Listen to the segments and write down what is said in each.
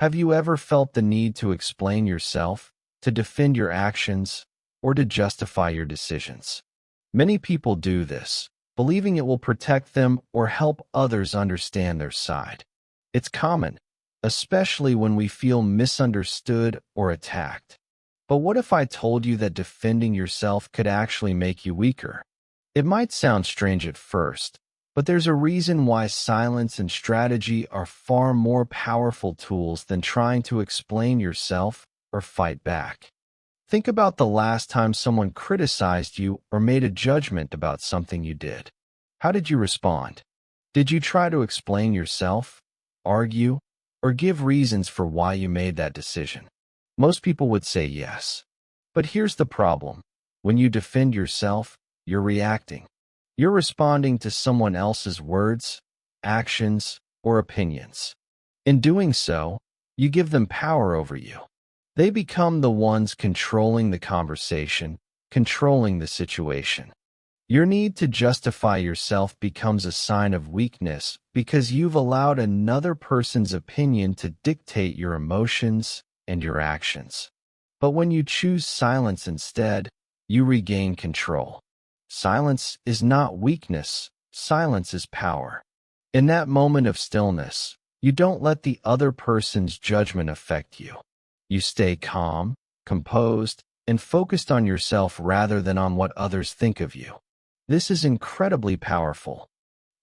Have you ever felt the need to explain yourself, to defend your actions, or to justify your decisions? Many people do this, believing it will protect them or help others understand their side. It's common, especially when we feel misunderstood or attacked. But what if I told you that defending yourself could actually make you weaker? It might sound strange at first, but there's a reason why silence and strategy are far more powerful tools than trying to explain yourself or fight back. Think about the last time someone criticized you or made a judgment about something you did. How did you respond? Did you try to explain yourself, argue, or give reasons for why you made that decision? Most people would say yes. But here's the problem. When you defend yourself, you're reacting. You're responding to someone else's words, actions, or opinions. In doing so, you give them power over you. They become the ones controlling the conversation, controlling the situation. Your need to justify yourself becomes a sign of weakness because you've allowed another person's opinion to dictate your emotions and your actions. But when you choose silence instead, you regain control. Silence is not weakness. Silence is power. In that moment of stillness, you don't let the other person's judgment affect you. You stay calm, composed, and focused on yourself rather than on what others think of you. This is incredibly powerful.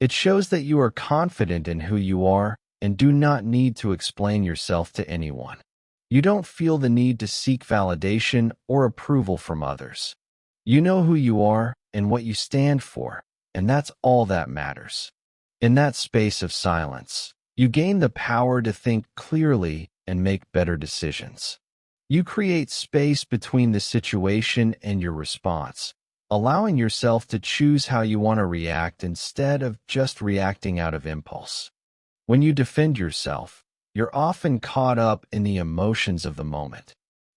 It shows that you are confident in who you are and do not need to explain yourself to anyone. You don't feel the need to seek validation or approval from others. You know who you are and what you stand for, and that's all that matters. In that space of silence, you gain the power to think clearly and make better decisions. You create space between the situation and your response, allowing yourself to choose how you want to react instead of just reacting out of impulse. When you defend yourself, you're often caught up in the emotions of the moment.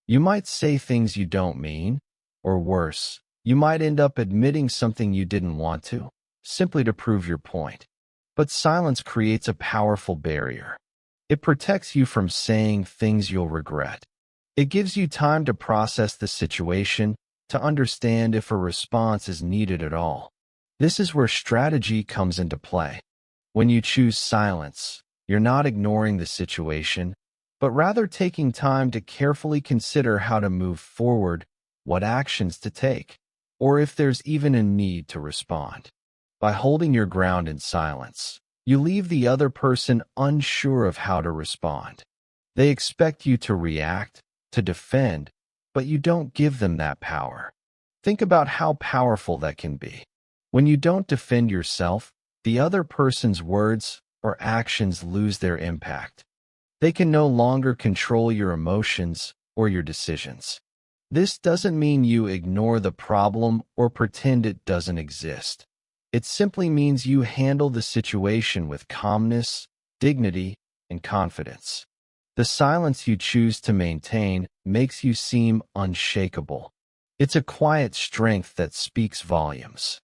You might say things you don't mean, or worse, you might end up admitting something you didn't want to, simply to prove your point. But silence creates a powerful barrier. It protects you from saying things you'll regret. It gives you time to process the situation, to understand if a response is needed at all. This is where strategy comes into play. When you choose silence, you're not ignoring the situation, but rather taking time to carefully consider how to move forward, what actions to take, or if there's even a need to respond. By holding your ground in silence, you leave the other person unsure of how to respond. They expect you to react, to defend, but you don't give them that power. Think about how powerful that can be. When you don't defend yourself, the other person's words or actions lose their impact. They can no longer control your emotions or your decisions. This doesn't mean you ignore the problem or pretend it doesn't exist. It simply means you handle the situation with calmness, dignity, and confidence. The silence you choose to maintain makes you seem unshakable. It's a quiet strength that speaks volumes.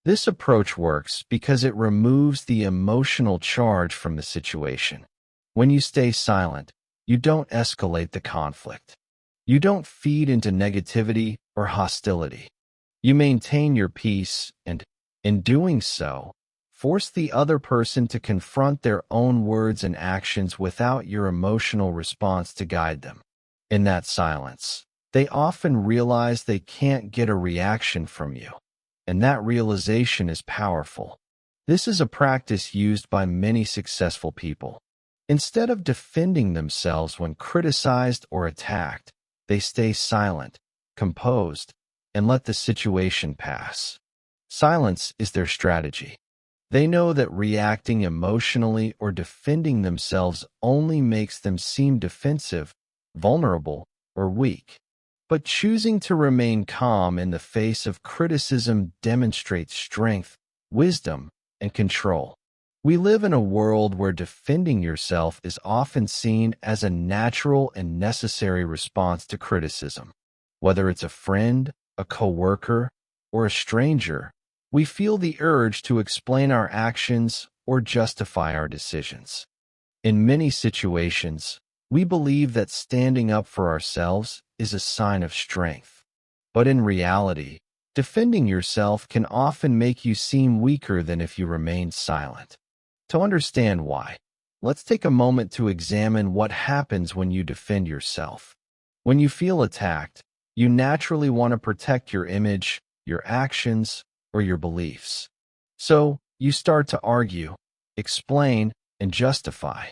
This approach works because it removes the emotional charge from the situation. When you stay silent, you don't escalate the conflict. You don't feed into negativity or hostility. You maintain your peace and, in doing so, force the other person to confront their own words and actions without your emotional response to guide them. In that silence, they often realize they can't get a reaction from you, and that realization is powerful. This is a practice used by many successful people. Instead of defending themselves when criticized or attacked, they stay silent, composed, and let the situation pass. Silence is their strategy. They know that reacting emotionally or defending themselves only makes them seem defensive, vulnerable, or weak. But choosing to remain calm in the face of criticism demonstrates strength, wisdom, and control. We live in a world where defending yourself is often seen as a natural and necessary response to criticism. Whether it's a friend, a coworker, or a stranger, we feel the urge to explain our actions or justify our decisions. In many situations, We believe that standing up for ourselves is a sign of strength. But in reality, defending yourself can often make you seem weaker than if you remained silent. To understand why, let's take a moment to examine what happens when you defend yourself. When you feel attacked, you naturally want to protect your image, your actions, or your beliefs. So, you start to argue, explain, and justify.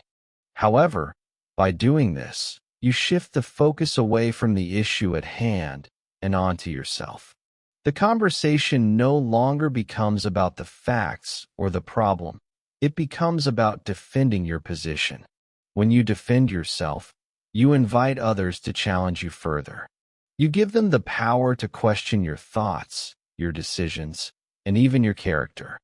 However, by doing this, you shift the focus away from the issue at hand and onto yourself. The conversation no longer becomes about the facts or the problem. It becomes about defending your position. When you defend yourself, you invite others to challenge you further. You give them the power to question your thoughts, your decisions, and even your character.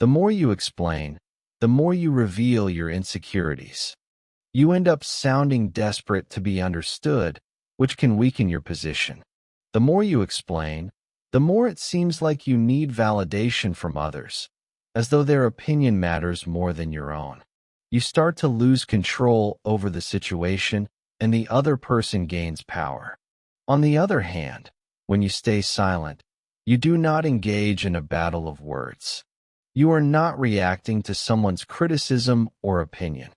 The more you explain, the more you reveal your insecurities. You end up sounding desperate to be understood, which can weaken your position. The more you explain, the more it seems like you need validation from others, as though their opinion matters more than your own. You start to lose control over the situation, and the other person gains power. On the other hand, when you stay silent, you do not engage in a battle of words. You are not reacting to someone's criticism or opinion.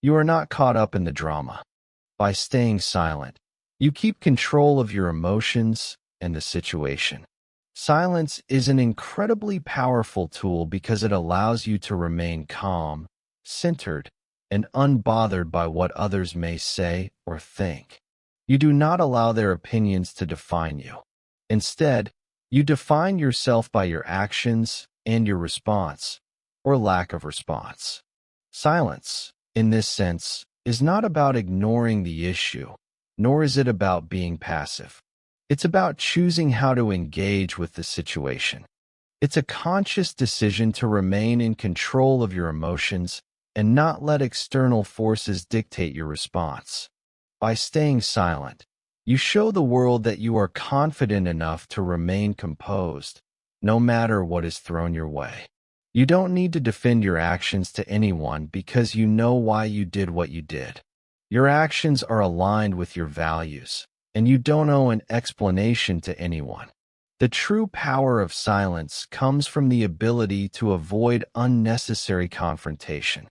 You are not caught up in the drama. By staying silent, you keep control of your emotions and the situation. Silence is an incredibly powerful tool because it allows you to remain calm, centered, and unbothered by what others may say or think. You do not allow their opinions to define you. Instead, you define yourself by your actions and your response, or lack of response. Silence, in this sense, is not about ignoring the issue, nor is it about being passive. It's about choosing how to engage with the situation. It's a conscious decision to remain in control of your emotions and not let external forces dictate your response. By staying silent, you show the world that you are confident enough to remain composed, no matter what is thrown your way. You don't need to defend your actions to anyone because you know why you did what you did. Your actions are aligned with your values, and you don't owe an explanation to anyone. The true power of silence comes from the ability to avoid unnecessary confrontation.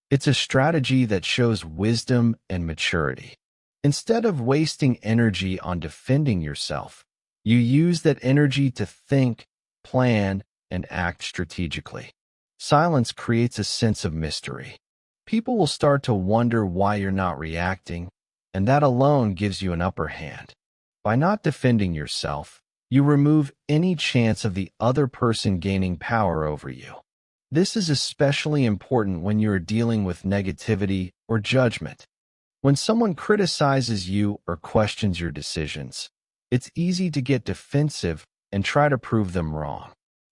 It's a strategy that shows wisdom and maturity. Instead of wasting energy on defending yourself, you use that energy to think, plan, and act strategically. Silence creates a sense of mystery. People will start to wonder why you're not reacting, and that alone gives you an upper hand. By not defending yourself, you remove any chance of the other person gaining power over you. This is especially important when you are dealing with negativity or judgment. When someone criticizes you or questions your decisions, it's easy to get defensive and try to prove them wrong.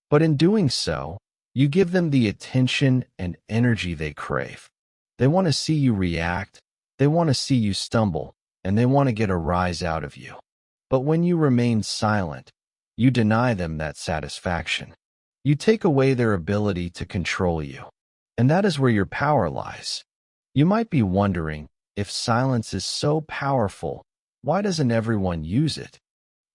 But in doing so, you give them the attention and energy they crave. They want to see you react, they want to see you stumble, and they want to get a rise out of you. But when you remain silent, you deny them that satisfaction. You take away their ability to control you. And that is where your power lies. You might be wondering, if silence is so powerful, why doesn't everyone use it?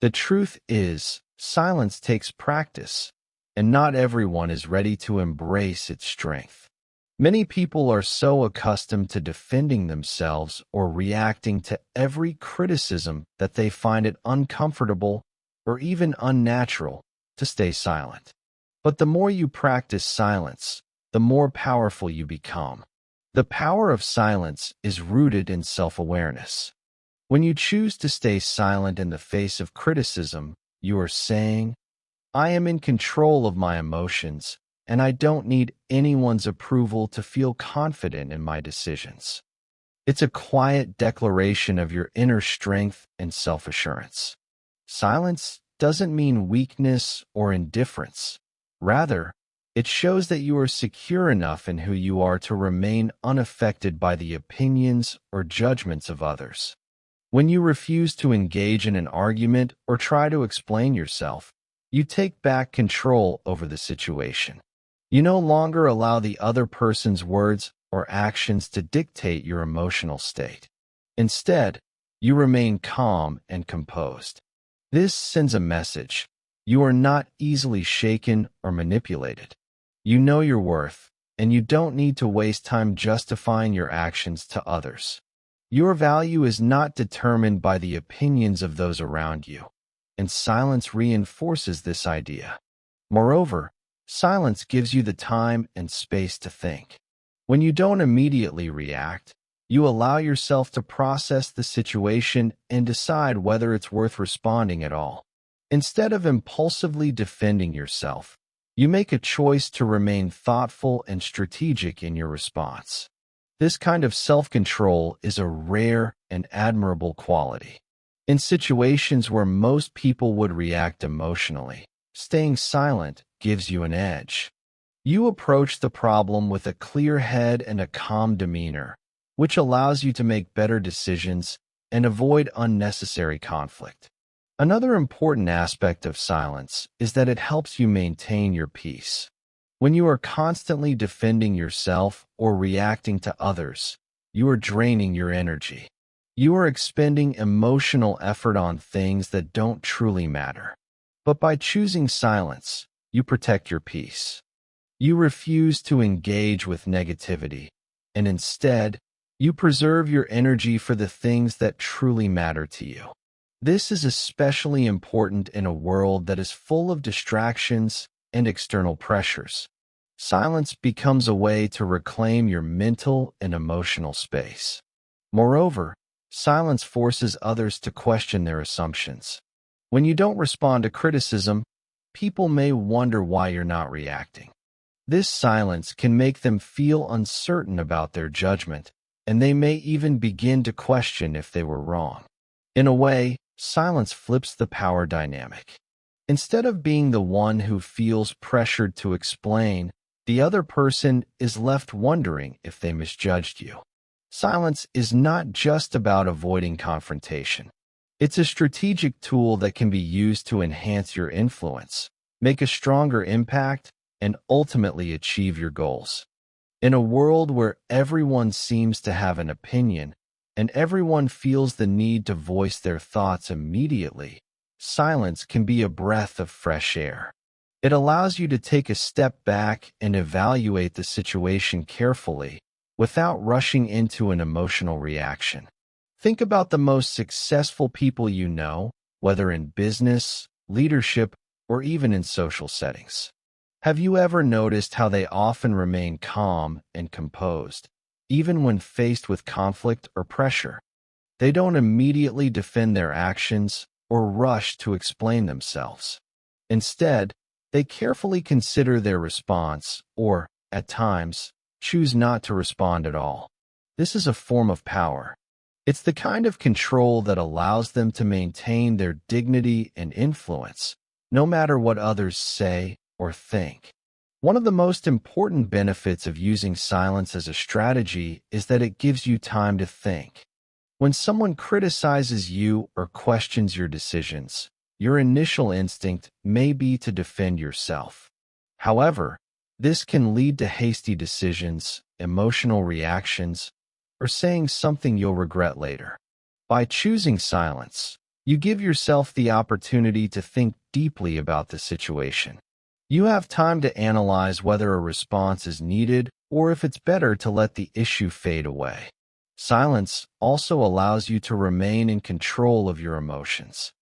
The truth is, silence takes practice, and not everyone is ready to embrace its strength. Many people are so accustomed to defending themselves or reacting to every criticism that they find it uncomfortable or even unnatural to stay silent. But the more you practice silence, the more powerful you become. The power of silence is rooted in self-awareness. When you choose to stay silent in the face of criticism, you are saying, "I am in control of my emotions, and I don't need anyone's approval to feel confident in my decisions." It's a quiet declaration of your inner strength and self-assurance. Silence doesn't mean weakness or indifference. Rather, it shows that you are secure enough in who you are to remain unaffected by the opinions or judgments of others. When you refuse to engage in an argument or try to explain yourself, you take back control over the situation. You no longer allow the other person's words or actions to dictate your emotional state. Instead, you remain calm and composed. This sends a message. You are not easily shaken or manipulated. You know your worth, and you don't need to waste time justifying your actions to others. Your value is not determined by the opinions of those around you, and silence reinforces this idea. Moreover, silence gives you the time and space to think. When you don't immediately react, you allow yourself to process the situation and decide whether it's worth responding at all. Instead of impulsively defending yourself, you make a choice to remain thoughtful and strategic in your response. This kind of self-control is a rare and admirable quality. In situations where most people would react emotionally, staying silent gives you an edge. You approach the problem with a clear head and a calm demeanor, which allows you to make better decisions and avoid unnecessary conflict. Another important aspect of silence is that it helps you maintain your peace. When you are constantly defending yourself or reacting to others, you are draining your energy. You are expending emotional effort on things that don't truly matter. But by choosing silence, you protect your peace. You refuse to engage with negativity, and instead, you preserve your energy for the things that truly matter to you. This is especially important in a world that is full of distractions and external pressures. Silence becomes a way to reclaim your mental and emotional space. Moreover, silence forces others to question their assumptions. When you don't respond to criticism, people may wonder why you're not reacting. This silence can make them feel uncertain about their judgment, and they may even begin to question if they were wrong. In a way, silence flips the power dynamic. Instead of being the one who feels pressured to explain, the other person is left wondering if they misjudged you. Silence is not just about avoiding confrontation. It's a strategic tool that can be used to enhance your influence, make a stronger impact, and ultimately achieve your goals. In a world where everyone seems to have an opinion, and everyone feels the need to voice their thoughts immediately, silence can be a breath of fresh air. It allows you to take a step back and evaluate the situation carefully without rushing into an emotional reaction. Think about the most successful people you know, whether in business, leadership, or even in social settings. Have you ever noticed how they often remain calm and composed, even when faced with conflict or pressure? They don't immediately defend their actions or rush to explain themselves. Instead, they carefully consider their response or, at times, choose not to respond at all. This is a form of power. It's the kind of control that allows them to maintain their dignity and influence, no matter what others say or think. One of the most important benefits of using silence as a strategy is that it gives you time to think. When someone criticizes you or questions your decisions, your initial instinct may be to defend yourself. However, this can lead to hasty decisions, emotional reactions, or saying something you'll regret later. By choosing silence, you give yourself the opportunity to think deeply about the situation. You have time to analyze whether a response is needed or if it's better to let the issue fade away. Silence also allows you to remain in control of your emotions.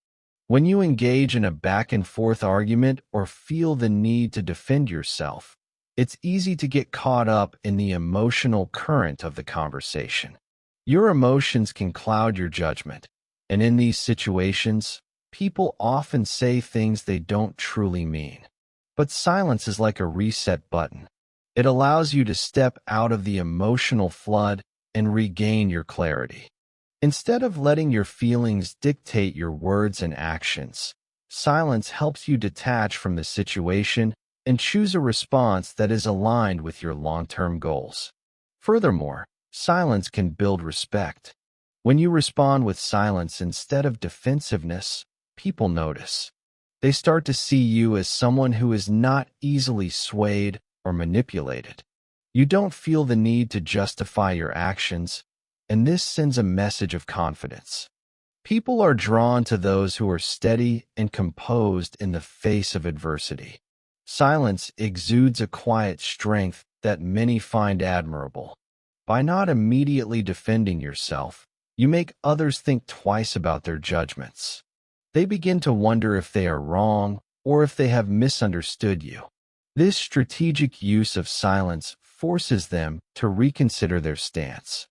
When you engage in a back-and-forth argument or feel the need to defend yourself, it's easy to get caught up in the emotional current of the conversation. Your emotions can cloud your judgment, and in these situations, people often say things they don't truly mean. But silence is like a reset button. It allows you to step out of the emotional flood and regain your clarity. Instead of letting your feelings dictate your words and actions, silence helps you detach from the situation and choose a response that is aligned with your long-term goals. Furthermore, silence can build respect. When you respond with silence instead of defensiveness, people notice. They start to see you as someone who is not easily swayed or manipulated. You don't feel the need to justify your actions, and this sends a message of confidence. People are drawn to those who are steady and composed in the face of adversity. Silence exudes a quiet strength that many find admirable. By not immediately defending yourself, you make others think twice about their judgments. They begin to wonder if they are wrong or if they have misunderstood you. This strategic use of silence forces them to reconsider their stance.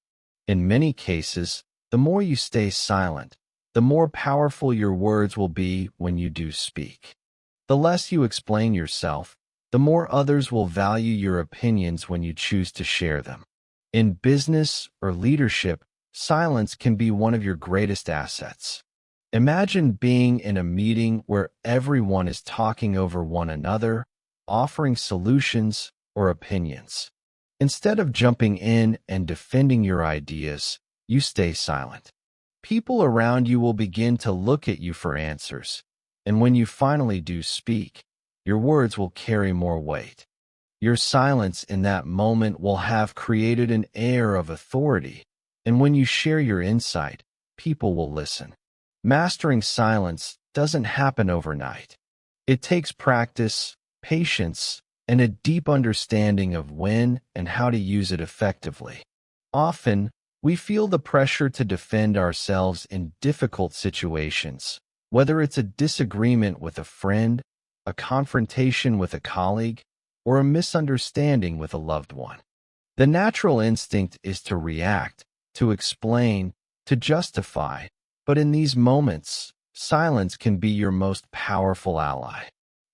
In many cases, the more you stay silent, the more powerful your words will be when you do speak. The less you explain yourself, the more others will value your opinions when you choose to share them. In business or leadership, silence can be one of your greatest assets. Imagine being in a meeting where everyone is talking over one another, offering solutions or opinions. Instead of jumping in and defending your ideas, you stay silent. People around you will begin to look at you for answers, and when you finally do speak, your words will carry more weight. Your silence in that moment will have created an air of authority, and when you share your insight, people will listen. Mastering silence doesn't happen overnight. It takes practice, patience, and a deep understanding of when and how to use it effectively. Often, we feel the pressure to defend ourselves in difficult situations, whether it's a disagreement with a friend, a confrontation with a colleague, or a misunderstanding with a loved one. The natural instinct is to react, to explain, to justify, but in these moments, silence can be your most powerful ally.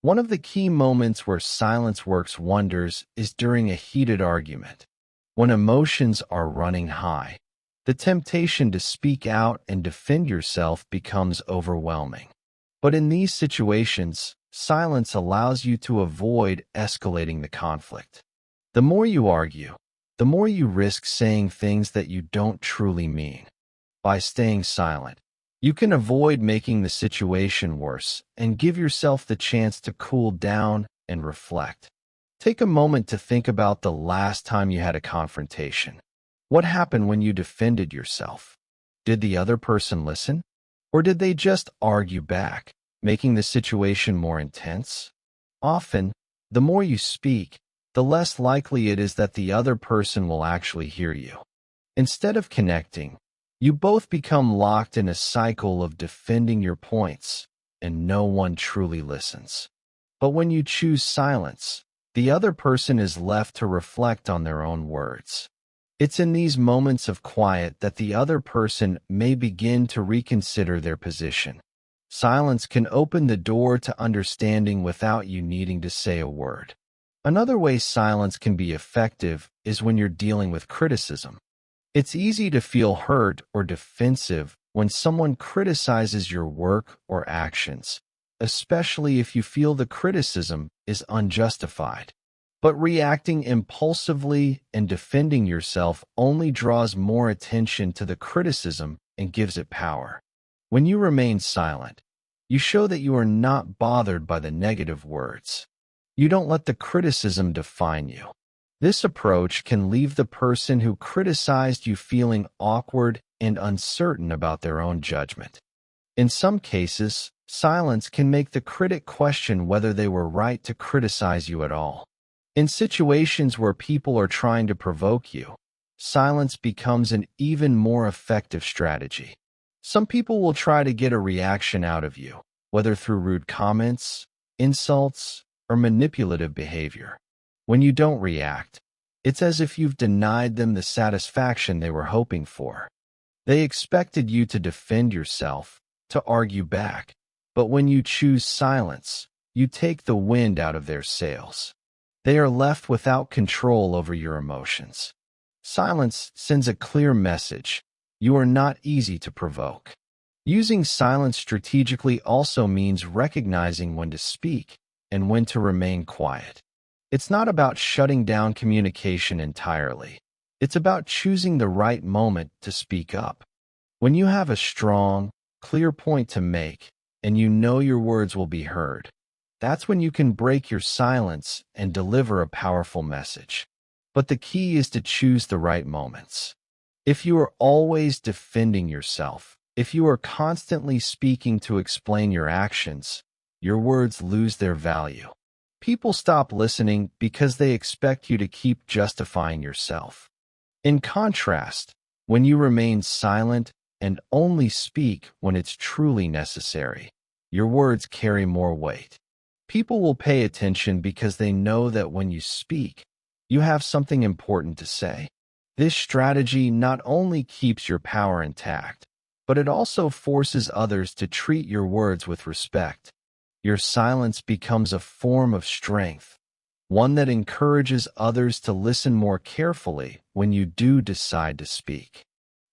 One of the key moments where silence works wonders is during a heated argument. When emotions are running high, the temptation to speak out and defend yourself becomes overwhelming. But in these situations, silence allows you to avoid escalating the conflict. The more you argue, the more you risk saying things that you don't truly mean. By staying silent, you can avoid making the situation worse and give yourself the chance to cool down and reflect. Take a moment to think about the last time you had a confrontation. What happened when you defended yourself? Did the other person listen? Or did they just argue back, making the situation more intense? Often, the more you speak, the less likely it is that the other person will actually hear you. Instead of connecting, you both become locked in a cycle of defending your points, and no one truly listens. But when you choose silence, the other person is left to reflect on their own words. It's in these moments of quiet that the other person may begin to reconsider their position. Silence can open the door to understanding without you needing to say a word. Another way silence can be effective is when you're dealing with criticism. It's easy to feel hurt or defensive when someone criticizes your work or actions, especially if you feel the criticism is unjustified. But reacting impulsively and defending yourself only draws more attention to the criticism and gives it power. When you remain silent, you show that you are not bothered by the negative words. You don't let the criticism define you. This approach can leave the person who criticized you feeling awkward and uncertain about their own judgment. In some cases, silence can make the critic question whether they were right to criticize you at all. In situations where people are trying to provoke you, silence becomes an even more effective strategy. Some people will try to get a reaction out of you, whether through rude comments, insults, or manipulative behavior. When you don't react, it's as if you've denied them the satisfaction they were hoping for. They expected you to defend yourself, to argue back, but when you choose silence, you take the wind out of their sails. They are left without control over your emotions. Silence sends a clear message: you are not easy to provoke. Using silence strategically also means recognizing when to speak and when to remain quiet. It's not about shutting down communication entirely. It's about choosing the right moment to speak up. When you have a strong, clear point to make, and you know your words will be heard, that's when you can break your silence and deliver a powerful message. But the key is to choose the right moments. If you are always defending yourself, if you are constantly speaking to explain your actions, your words lose their value. People stop listening because they expect you to keep justifying yourself. In contrast, when you remain silent and only speak when it's truly necessary, your words carry more weight. People will pay attention because they know that when you speak, you have something important to say. This strategy not only keeps your power intact, but it also forces others to treat your words with respect. Your silence becomes a form of strength, one that encourages others to listen more carefully when you do decide to speak.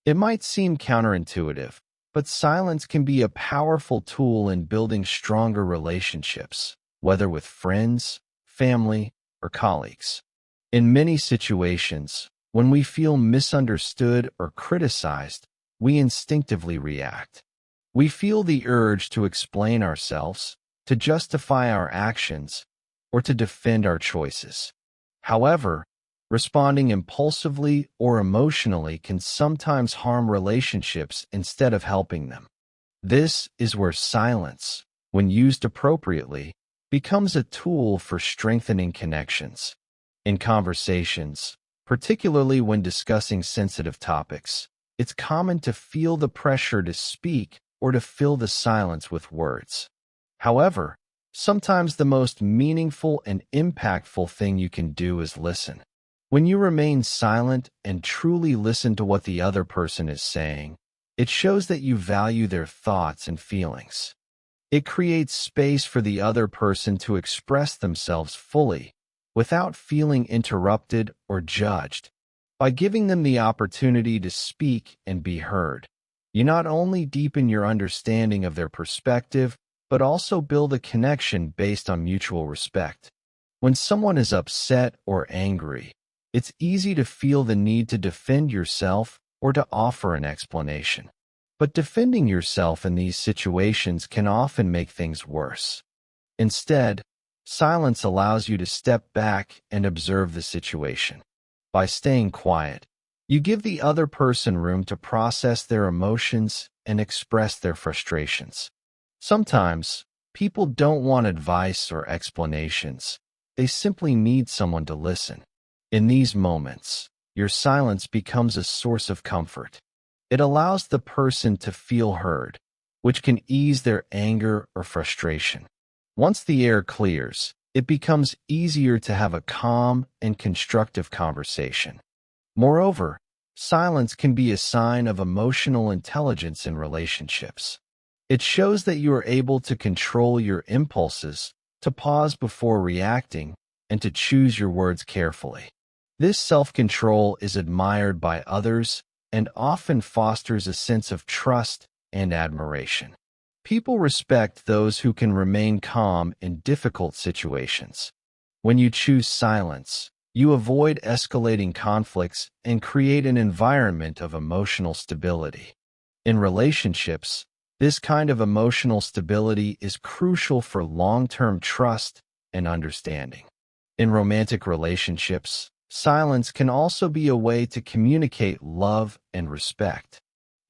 It might seem counterintuitive, but silence can be a powerful tool in building stronger relationships, whether with friends, family, or colleagues. In many situations, when we feel misunderstood or criticized, we instinctively react. We feel the urge to explain ourselves, to justify our actions, or to defend our choices. However, responding impulsively or emotionally can sometimes harm relationships instead of helping them. This is where silence, when used appropriately, becomes a tool for strengthening connections. In conversations, particularly when discussing sensitive topics, it's common to feel the pressure to speak or to fill the silence with words. However, sometimes the most meaningful and impactful thing you can do is listen. When you remain silent and truly listen to what the other person is saying, it shows that you value their thoughts and feelings. It creates space for the other person to express themselves fully, without feeling interrupted or judged. By giving them the opportunity to speak and be heard, you not only deepen your understanding of their perspective, but also build a connection based on mutual respect. When someone is upset or angry, it's easy to feel the need to defend yourself or to offer an explanation. But defending yourself in these situations can often make things worse. Instead, silence allows you to step back and observe the situation. By staying quiet, you give the other person room to process their emotions and express their frustrations. Sometimes, people don't want advice or explanations. They simply need someone to listen. In these moments, your silence becomes a source of comfort. It allows the person to feel heard, which can ease their anger or frustration. Once the air clears, it becomes easier to have a calm and constructive conversation. Moreover, silence can be a sign of emotional intelligence in relationships. It shows that you are able to control your impulses, to pause before reacting, and to choose your words carefully. This self-control is admired by others and often fosters a sense of trust and admiration. People respect those who can remain calm in difficult situations. When you choose silence, you avoid escalating conflicts and create an environment of emotional stability. In relationships, this kind of emotional stability is crucial for long-term trust and understanding. In romantic relationships, silence can also be a way to communicate love and respect.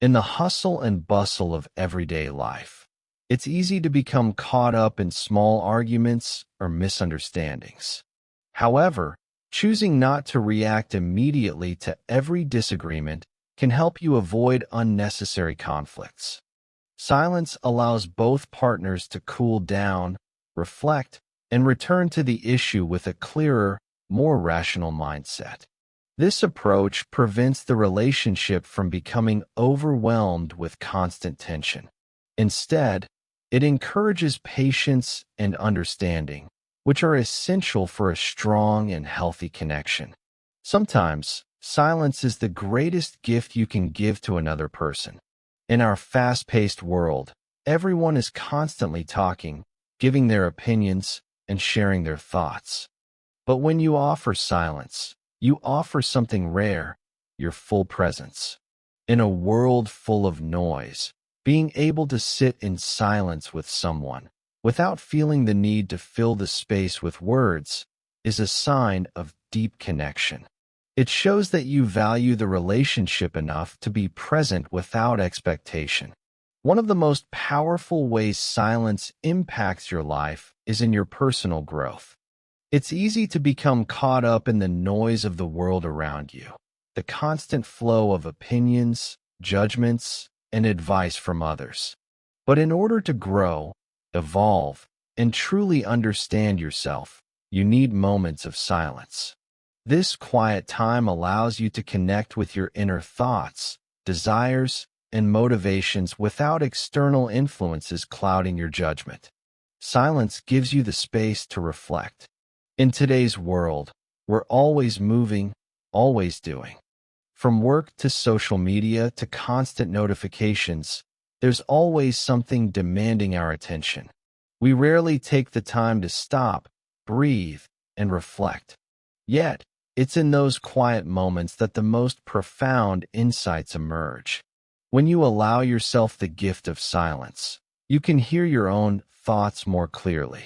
In the hustle and bustle of everyday life, it's easy to become caught up in small arguments or misunderstandings. However, choosing not to react immediately to every disagreement can help you avoid unnecessary conflicts. Silence allows both partners to cool down, reflect, and return to the issue with a clearer, more rational mindset. This approach prevents the relationship from becoming overwhelmed with constant tension. Instead, it encourages patience and understanding, which are essential for a strong and healthy connection. Sometimes, silence is the greatest gift you can give to another person. In our fast-paced world, everyone is constantly talking, giving their opinions, and sharing their thoughts. But when you offer silence, you offer something rare, your full presence. In a world full of noise, being able to sit in silence with someone, without feeling the need to fill the space with words, is a sign of deep connection. It shows that you value the relationship enough to be present without expectation. One of the most powerful ways silence impacts your life is in your personal growth. It's easy to become caught up in the noise of the world around you, the constant flow of opinions, judgments, and advice from others. But in order to grow, evolve, and truly understand yourself, you need moments of silence. This quiet time allows you to connect with your inner thoughts, desires, and motivations without external influences clouding your judgment. Silence gives you the space to reflect. In today's world, we're always moving, always doing. From work to social media to constant notifications, there's always something demanding our attention. We rarely take the time to stop, breathe, and reflect. Yet, it's in those quiet moments that the most profound insights emerge. When you allow yourself the gift of silence, you can hear your own thoughts more clearly.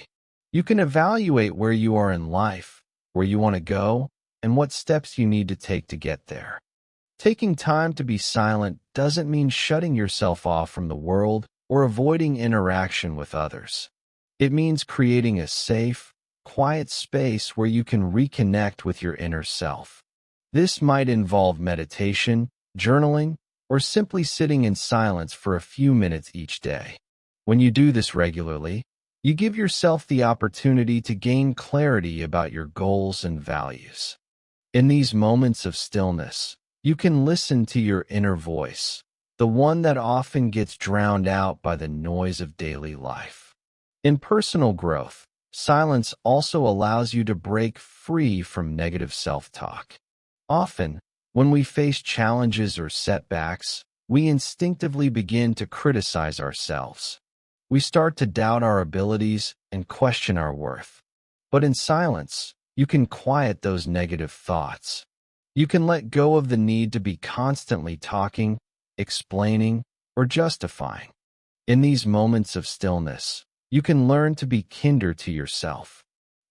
You can evaluate where you are in life, where you want to go, and what steps you need to take to get there. Taking time to be silent doesn't mean shutting yourself off from the world or avoiding interaction with others. It means creating a safe, quiet space where you can reconnect with your inner self. This might involve meditation, journaling, or simply sitting in silence for a few minutes each day. When you do this regularly, you give yourself the opportunity to gain clarity about your goals and values. In these moments of stillness, you can listen to your inner voice, the one that often gets drowned out by the noise of daily life. In personal growth, silence also allows you to break free from negative self-talk. Often, when we face challenges or setbacks, we instinctively begin to criticize ourselves. We start to doubt our abilities and question our worth. But in silence, you can quiet those negative thoughts. You can let go of the need to be constantly talking, explaining, or justifying. In these moments of stillness, you can learn to be kinder to yourself.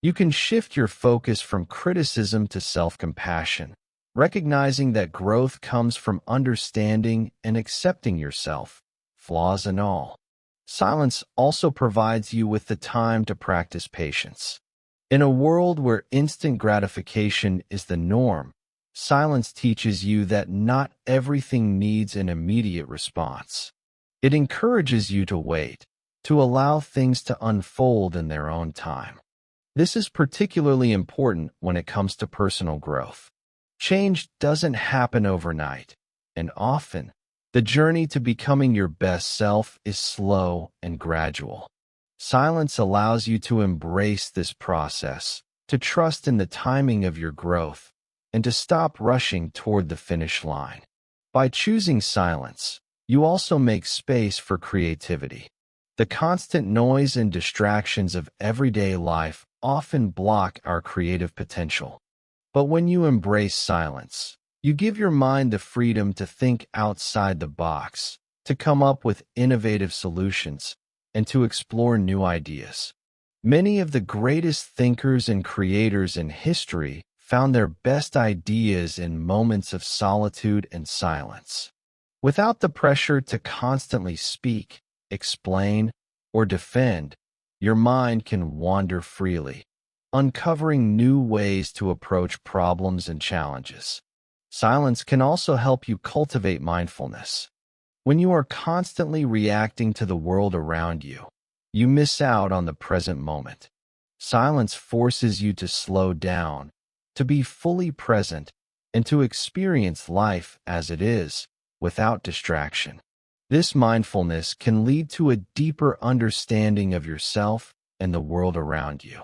You can shift your focus from criticism to self-compassion, recognizing that growth comes from understanding and accepting yourself, flaws and all. Silence also provides you with the time to practice patience. In a world where instant gratification is the norm, silence teaches you that not everything needs an immediate response. It encourages you to wait, to allow things to unfold in their own time. This is particularly important when it comes to personal growth. Change doesn't happen overnight, and often, the journey to becoming your best self is slow and gradual. Silence allows you to embrace this process, to trust in the timing of your growth, and to stop rushing toward the finish line. By choosing silence, you also make space for creativity. The constant noise and distractions of everyday life often block our creative potential. But when you embrace silence, you give your mind the freedom to think outside the box, to come up with innovative solutions, and to explore new ideas. Many of the greatest thinkers and creators in history found their best ideas in moments of solitude and silence. Without the pressure to constantly speak, explain, or defend, your mind can wander freely, uncovering new ways to approach problems and challenges. Silence can also help you cultivate mindfulness. When you are constantly reacting to the world around you, you miss out on the present moment. Silence forces you to slow down, to be fully present, and to experience life as it is, without distraction. This mindfulness can lead to a deeper understanding of yourself and the world around you.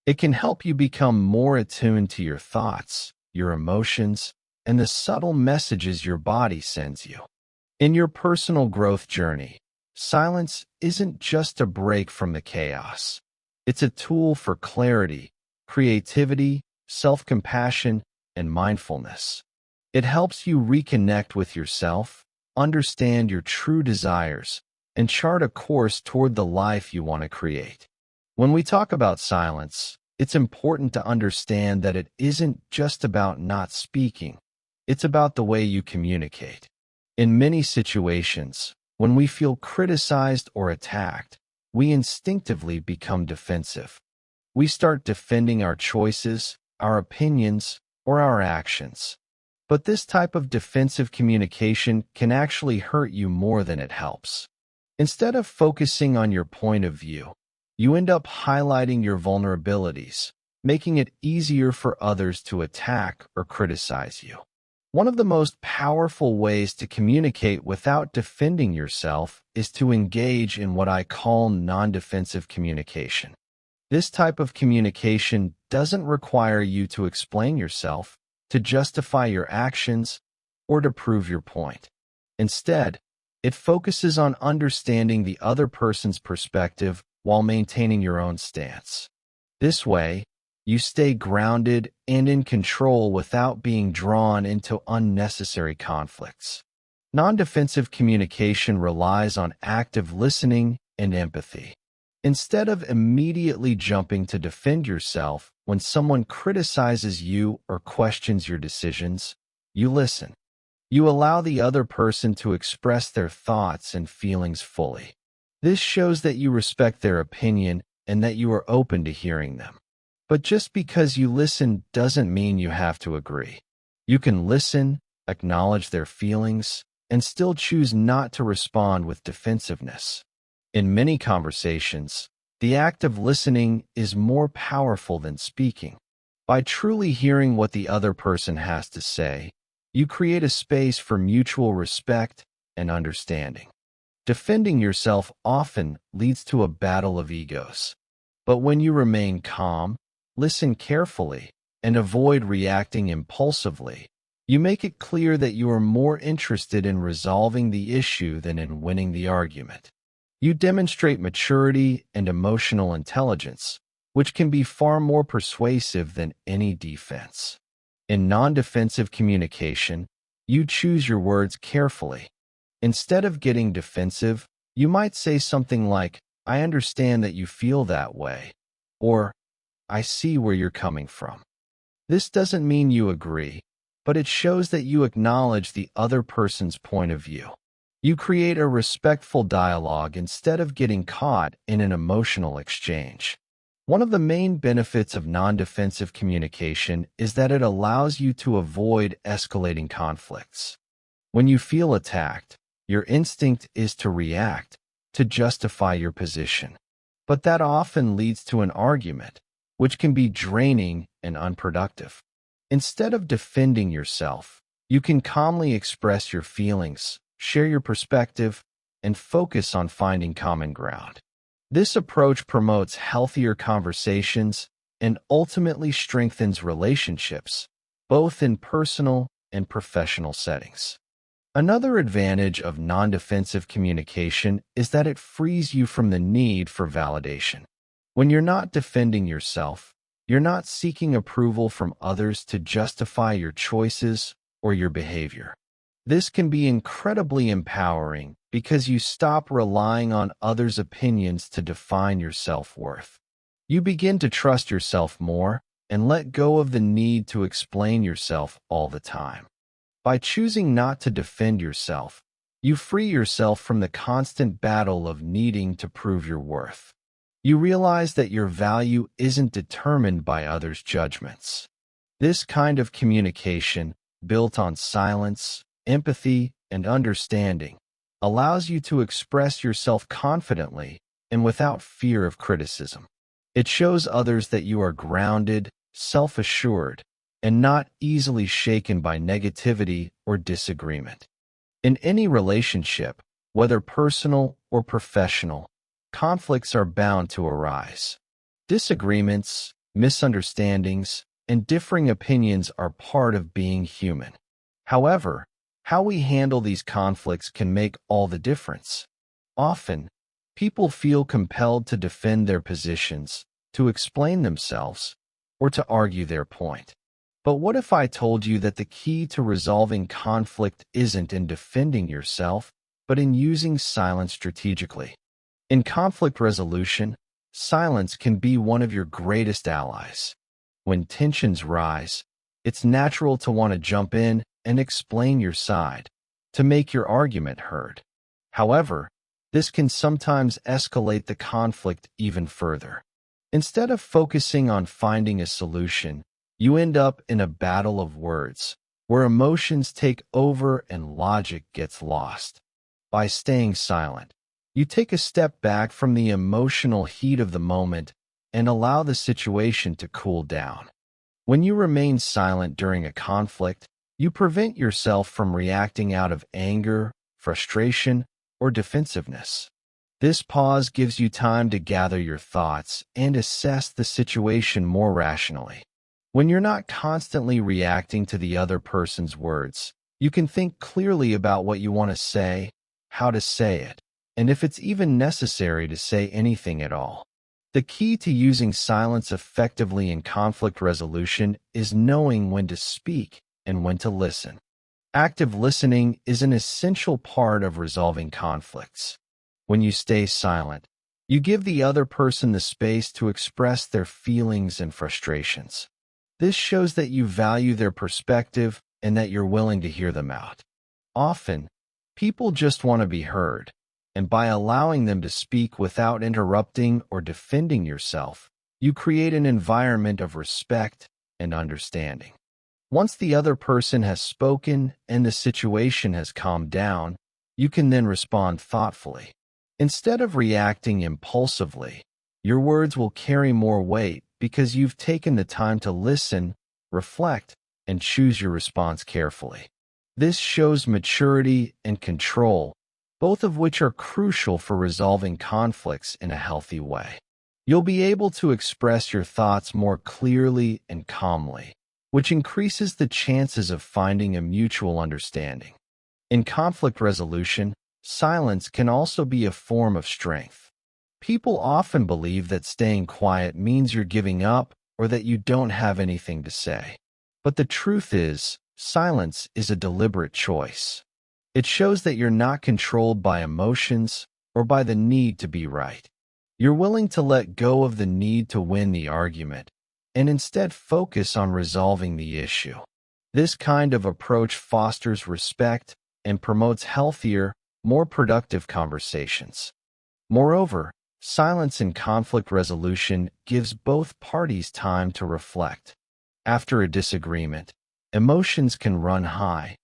It can help you become more attuned to your thoughts, your emotions, and the subtle messages your body sends you. In your personal growth journey, silence isn't just a break from the chaos. It's a tool for clarity, creativity, self-compassion, and mindfulness. It helps you reconnect with yourself, understand your true desires, and chart a course toward the life you want to create. When we talk about silence, It's important to understand that it isn't just about not speaking. It's about the way you communicate. In many situations, when we feel criticized or attacked, we instinctively become defensive. We start defending our choices, our opinions, or our actions. But this type of defensive communication can actually hurt you more than it helps. Instead of focusing on your point of view, you end up highlighting your vulnerabilities, making it easier for others to attack or criticize you. One of the most powerful ways to communicate without defending yourself is to engage in what I call non-defensive communication. This type of communication doesn't require you to explain yourself, to justify your actions, or to prove your point. Instead, it focuses on understanding the other person's perspective while maintaining your own stance. This way, you stay grounded and in control without being drawn into unnecessary conflicts. Non-defensive communication relies on active listening and empathy. Instead of immediately jumping to defend yourself when someone criticizes you or questions your decisions, you listen. You allow the other person to express their thoughts and feelings fully. This shows that you respect their opinion and that you are open to hearing them. But just because you listen doesn't mean you have to agree. You can listen, acknowledge their feelings, and still choose not to respond with defensiveness. In many conversations, the act of listening is more powerful than speaking. By truly hearing what the other person has to say, you create a space for mutual respect and understanding. Defending yourself often leads to a battle of egos. But when you remain calm, listen carefully, and avoid reacting impulsively, you make it clear that you are more interested in resolving the issue than in winning the argument. You demonstrate maturity and emotional intelligence, which can be far more persuasive than any defense. In non-defensive communication, you choose your words carefully. Instead of getting defensive, you might say something like, "I understand that you feel that way," or "I see where you're coming from." This doesn't mean you agree, but it shows that you acknowledge the other person's point of view. You create a respectful dialogue instead of getting caught in an emotional exchange. One of the main benefits of non-defensive communication is that it allows you to avoid escalating conflicts. When you feel attacked, your instinct is to react, to justify your position. But that often leads to an argument, which can be draining and unproductive. Instead of defending yourself, you can calmly express your feelings, share your perspective, and focus on finding common ground. This approach promotes healthier conversations and ultimately strengthens relationships, both in personal and professional settings. Another advantage of non-defensive communication is that it frees you from the need for validation. When you're not defending yourself, you're not seeking approval from others to justify your choices or your behavior. This can be incredibly empowering because you stop relying on others' opinions to define your self-worth. You begin to trust yourself more and let go of the need to explain yourself all the time. By choosing not to defend yourself, you free yourself from the constant battle of needing to prove your worth. You realize that your value isn't determined by others' judgments. This kind of communication, built on silence, empathy, and understanding, allows you to express yourself confidently and without fear of criticism. It shows others that you are grounded, self-assured, and not easily shaken by negativity or disagreement. In any relationship, whether personal or professional, conflicts are bound to arise. Disagreements, misunderstandings, and differing opinions are part of being human. However, how we handle these conflicts can make all the difference. Often, people feel compelled to defend their positions, to explain themselves, or to argue their point. But what if I told you that the key to resolving conflict isn't in defending yourself, but in using silence strategically? In conflict resolution, silence can be one of your greatest allies. When tensions rise, it's natural to want to jump in and explain your side, to make your argument heard. However, this can sometimes escalate the conflict even further. Instead of focusing on finding a solution, you end up in a battle of words, where emotions take over and logic gets lost. By staying silent, you take a step back from the emotional heat of the moment and allow the situation to cool down. When you remain silent during a conflict, you prevent yourself from reacting out of anger, frustration, or defensiveness. This pause gives you time to gather your thoughts and assess the situation more rationally. When you're not constantly reacting to the other person's words, you can think clearly about what you want to say, how to say it, and if it's even necessary to say anything at all. The key to using silence effectively in conflict resolution is knowing when to speak and when to listen. Active listening is an essential part of resolving conflicts. When you stay silent, you give the other person the space to express their feelings and frustrations. This shows that you value their perspective and that you're willing to hear them out. Often, people just want to be heard, and by allowing them to speak without interrupting or defending yourself, you create an environment of respect and understanding. Once the other person has spoken and the situation has calmed down, you can then respond thoughtfully. Instead of reacting impulsively, your words will carry more weight because you've taken the time to listen, reflect, and choose your response carefully. This shows maturity and control, both of which are crucial for resolving conflicts in a healthy way. You'll be able to express your thoughts more clearly and calmly, which increases the chances of finding a mutual understanding. In conflict resolution, silence can also be a form of strength. People often believe that staying quiet means you're giving up or that you don't have anything to say. But the truth is, silence is a deliberate choice. It shows that you're not controlled by emotions or by the need to be right. You're willing to let go of the need to win the argument and instead focus on resolving the issue. This kind of approach fosters respect and promotes healthier, more productive conversations. Moreover, silence in conflict resolution gives both parties time to reflect. After a disagreement, emotions can run high,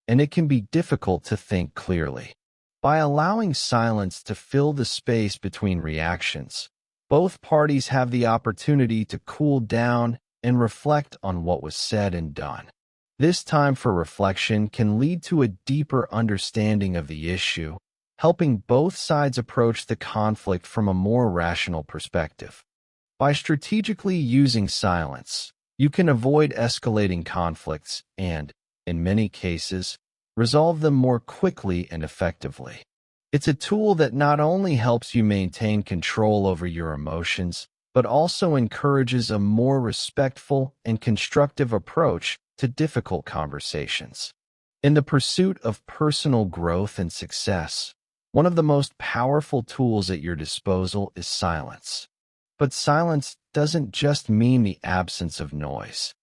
and it can be difficult to think clearly. By allowing silence to fill the space between reactions, both parties have the opportunity to cool down and reflect on what was said and done. This time for reflection can lead to a deeper understanding of the issue, helping both sides approach the conflict from a more rational perspective. By strategically using silence, you can avoid escalating conflicts and, in many cases, resolve them more quickly and effectively. It's a tool that not only helps you maintain control over your emotions, but also encourages a more respectful and constructive approach to difficult conversations. In the pursuit of personal growth and success, one of the most powerful tools at your disposal is silence. But silence doesn't just mean the absence of noise.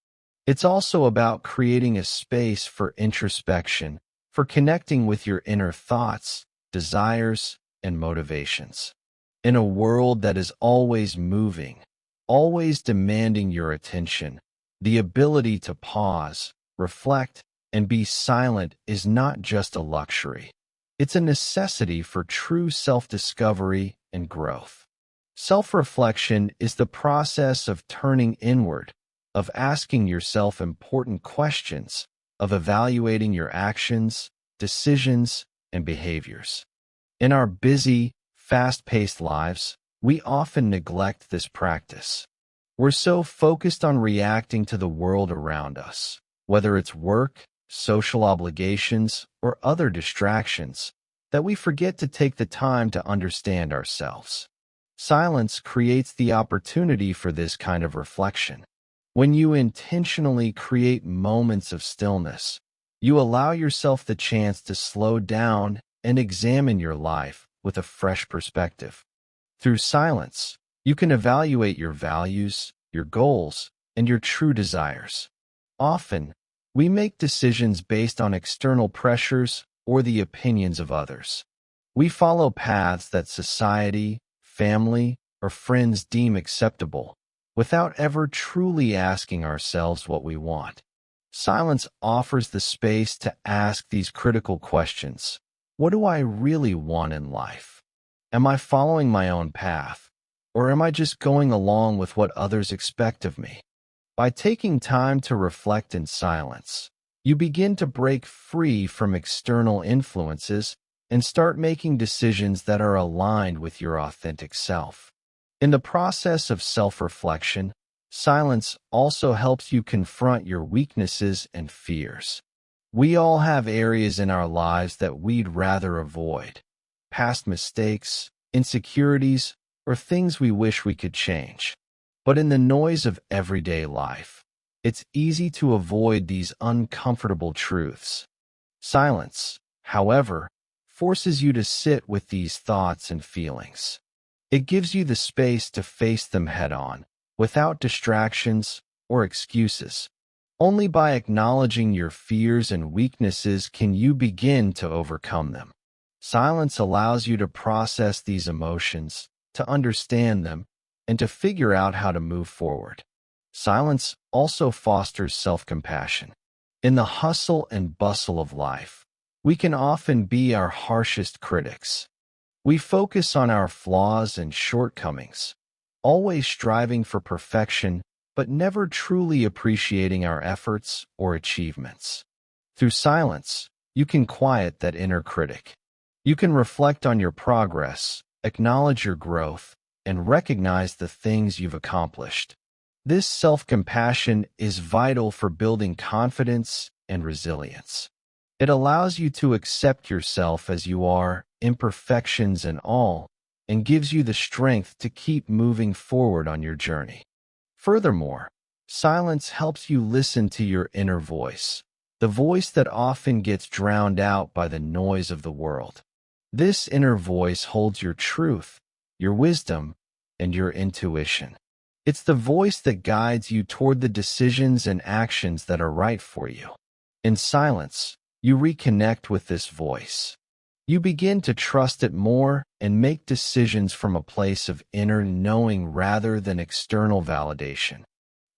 It's also about creating a space for introspection, for connecting with your inner thoughts, desires, and motivations. In a world that is always moving, always demanding your attention, the ability to pause, reflect, and be silent is not just a luxury. It's a necessity for true self-discovery and growth. Self-reflection is the process of turning inward, of asking yourself important questions, of evaluating your actions, decisions, and behaviors. In our busy, fast-paced lives, we often neglect this practice. We're so focused on reacting to the world around us, whether it's work, social obligations, or other distractions, that we forget to take the time to understand ourselves. Silence creates the opportunity for this kind of reflection. When you intentionally create moments of stillness, you allow yourself the chance to slow down and examine your life with a fresh perspective. Through silence, You can evaluate your values, your goals, and your true desires. Often, we make decisions based on external pressures or the opinions of others. We follow paths that society, family, or friends deem acceptable, without ever truly asking ourselves what we want. Silence offers the space to ask these critical questions. What do I really want in life? Am I following my own path, or am I just going along with what others expect of me? By taking time to reflect in silence, you begin to break free from external influences and start making decisions that are aligned with your authentic self. In the process of self-reflection, silence also helps you confront your weaknesses and fears. We all have areas in our lives that we'd rather avoid. Past mistakes, insecurities, or things we wish we could change. But in the noise of everyday life, it's easy to avoid these uncomfortable truths. Silence, however, forces you to sit with these thoughts and feelings. It gives you the space to face them head-on, without distractions or excuses. Only by acknowledging your fears and weaknesses can you begin to overcome them. Silence allows you to process these emotions, to understand them, and to figure out how to move forward. Silence also fosters self-compassion. In the hustle and bustle of life, we can often be our harshest critics. We focus on our flaws and shortcomings, always striving for perfection, but never truly appreciating our efforts or achievements. Through silence, you can quiet that inner critic. You can reflect on your progress, acknowledge your growth, and recognize the things you've accomplished. This self-compassion is vital for building confidence and resilience. It allows you to accept yourself as you are, imperfections and all, and gives you the strength to keep moving forward on your journey. Furthermore, silence helps you listen to your inner voice, the voice that often gets drowned out by the noise of the world. This inner voice holds your truth, your wisdom, and your intuition. It's the voice that guides you toward the decisions and actions that are right for you. In silence, you reconnect with this voice. You begin to trust it more and make decisions from a place of inner knowing rather than external validation.